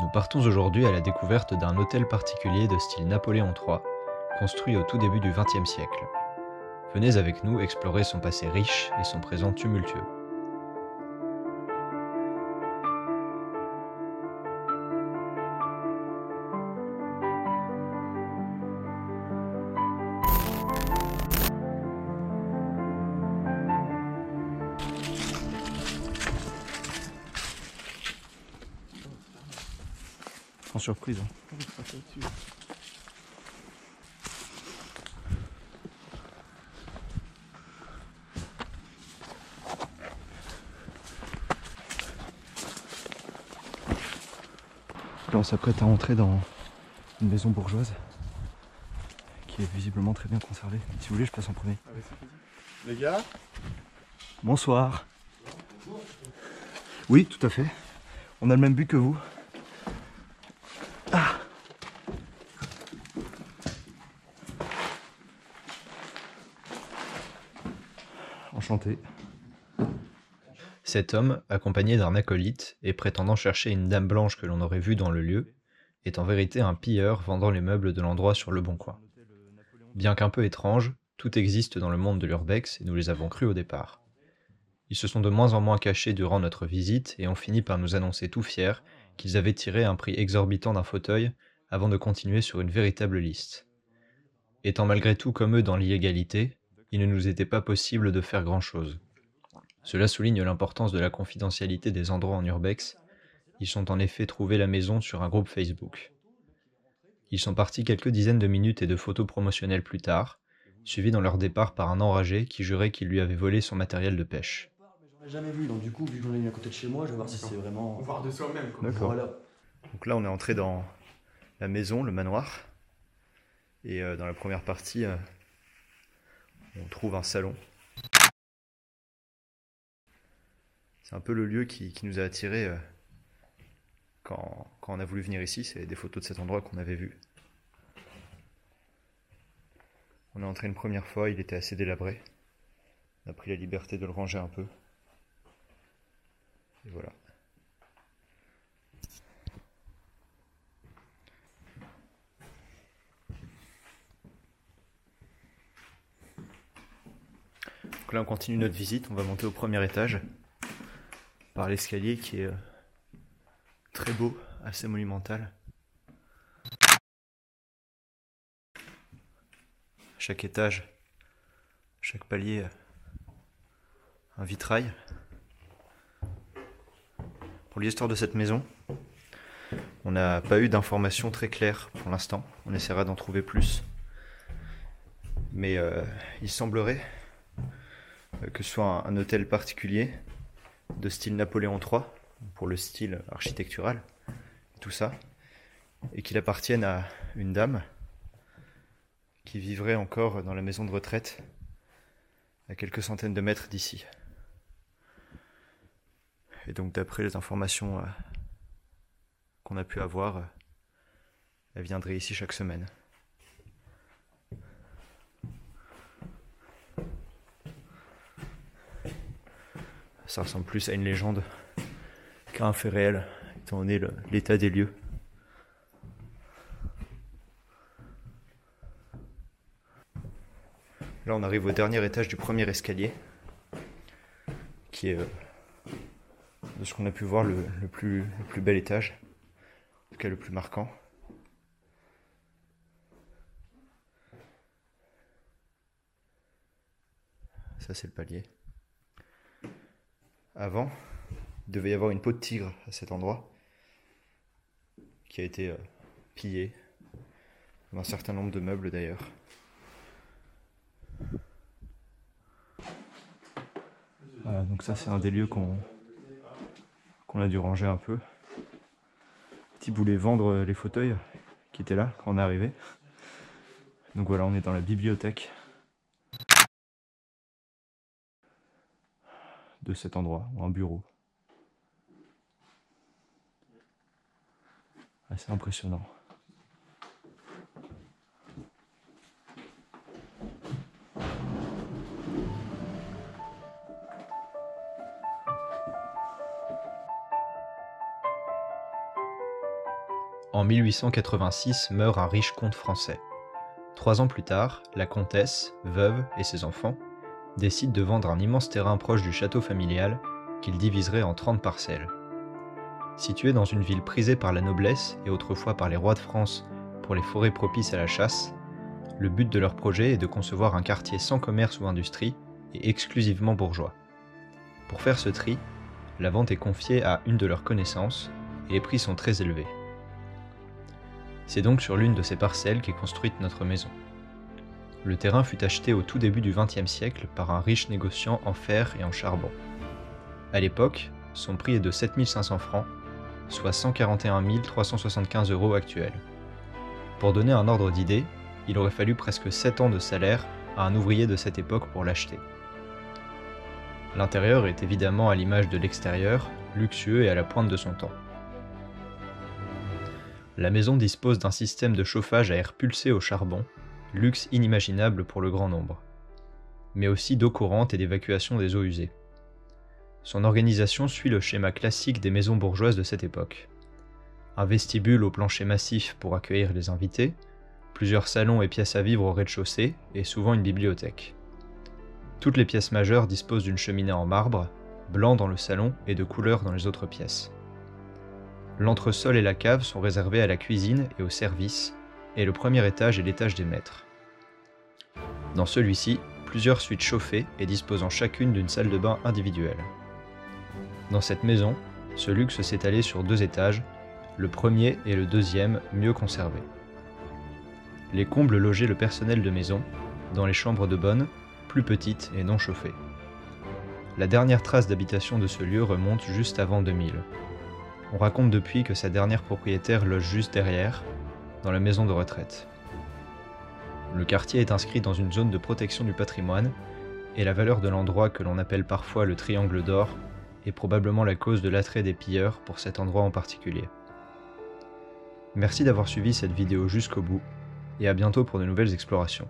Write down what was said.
Nous partons aujourd'hui à la découverte d'un hôtel particulier de style Napoléon III, construit au tout début du XXe siècle. Venez avec nous explorer son passé riche et son présent tumultueux. Sans surprise. Hein. Là, on s'apprête à entrer dans une maison bourgeoise qui est visiblement très bien conservée. Si vous voulez, je passe en premier. Les gars, Bonsoir. Oui, tout à fait. On a le même but que vous. Enchanté. Cet homme, accompagné d'un acolyte et prétendant chercher une dame blanche que l'on aurait vue dans le lieu, est en vérité un pilleur vendant les meubles de l'endroit sur le bon coin. Bien qu'un peu étrange, tout existe dans le monde de l'urbex et nous les avons crus au départ. Ils se sont de moins en moins cachés durant notre visite et ont fini par nous annoncer tout fiers qu'ils avaient tiré un prix exorbitant d'un fauteuil avant de continuer sur une véritable liste. Étant malgré tout comme eux dans l'illégalité, il ne nous était pas possible de faire grand-chose. Cela souligne l'importance de la confidentialité des endroits en urbex. Ils sont en effet trouvés la maison sur un groupe Facebook. Ils sont partis quelques dizaines de minutes et de photos promotionnelles plus tard, suivis dans leur départ par un enragé qui jurait qu'il lui avait volé son matériel de pêche. J'en ai jamais vu, donc du coup, vu que j'en ai mis à côté de chez moi, je vais voir si c'est vraiment. voir de soi-même. Quoi. D'accord. Voilà. Donc là, on est entré dans la maison, le manoir. Et dans la première partie, on trouve un salon. C'est un peu le lieu qui nous a attirés quand on a voulu venir ici. C'est des photos de cet endroit qu'on avait vu. On est entré une première fois, il était assez délabré. On a pris la liberté de le ranger un peu. Et voilà. Donc là, on continue notre visite. On va monter au premier étage par l'escalier qui est très beau, assez monumental. Chaque étage, chaque palier, un vitrail. Pour l'histoire de cette maison, on n'a pas eu d'informations très claires pour l'instant. On essaiera d'en trouver plus. Mais il semblerait que ce soit un hôtel particulier de style Napoléon III, pour le style architectural, tout ça, et qu'il appartienne à une dame qui vivrait encore dans la maison de retraite à quelques centaines de mètres d'ici. Et donc d'après les informations qu'on a pu avoir, elle viendrait ici chaque semaine. Ça ressemble plus à une légende qu'à un fait réel, étant donné l'état des lieux. Là, on arrive au dernier étage du premier escalier, qui est, de ce qu'on a pu voir, le plus bel étage, en tout cas le plus marquant. Ça, c'est le palier. Avant, il devait y avoir une peau de tigre à cet endroit, qui a été pillée, comme un certain nombre de meubles d'ailleurs. Voilà, donc ça c'est un des lieux qu'on a dû ranger un peu. Petit voulait vendre les fauteuils qui étaient là quand on est arrivé. Donc voilà, on est dans la bibliothèque de cet endroit, ou un bureau. Assez impressionnant. En 1886 meurt un riche comte français. 3 ans plus tard, la comtesse, veuve et ses enfants décident de vendre un immense terrain proche du château familial qu'ils diviseraient en 30 parcelles. Situé dans une ville prisée par la noblesse et autrefois par les rois de France pour les forêts propices à la chasse, le but de leur projet est de concevoir un quartier sans commerce ou industrie et exclusivement bourgeois. Pour faire ce tri, la vente est confiée à une de leurs connaissances et les prix sont très élevés. C'est donc sur l'une de ces parcelles qu'est construite notre maison. Le terrain fut acheté au tout début du XXe siècle par un riche négociant en fer et en charbon. À l'époque, son prix est de 7 500 francs, soit 141 375 € actuels. Pour donner un ordre d'idée, il aurait fallu presque 7 ans de salaire à un ouvrier de cette époque pour l'acheter. L'intérieur est évidemment à l'image de l'extérieur, luxueux et à la pointe de son temps. La maison dispose d'un système de chauffage à air pulsé au charbon, luxe inimaginable pour le grand nombre, mais aussi d'eau courante et d'évacuation des eaux usées. Son organisation suit le schéma classique des maisons bourgeoises de cette époque. Un vestibule au plancher massif pour accueillir les invités, plusieurs salons et pièces à vivre au rez-de-chaussée et souvent une bibliothèque. Toutes les pièces majeures disposent d'une cheminée en marbre, blanc dans le salon et de couleur dans les autres pièces. L'entresol et la cave sont réservés à la cuisine et au service, et le premier étage est l'étage des maîtres. Dans celui-ci, plusieurs suites chauffées et disposant chacune d'une salle de bain individuelle. Dans cette maison, ce luxe s'est étalé sur 2 étages, le premier et le deuxième mieux conservés. Les combles logeaient le personnel de maison, dans les chambres de bonne, plus petites et non chauffées. La dernière trace d'habitation de ce lieu remonte juste avant 2000. On raconte depuis que sa dernière propriétaire loge juste derrière, dans la maison de retraite. Le quartier est inscrit dans une zone de protection du patrimoine, et la valeur de l'endroit que l'on appelle parfois le Triangle d'Or est probablement la cause de l'attrait des pilleurs pour cet endroit en particulier. Merci d'avoir suivi cette vidéo jusqu'au bout, et à bientôt pour de nouvelles explorations.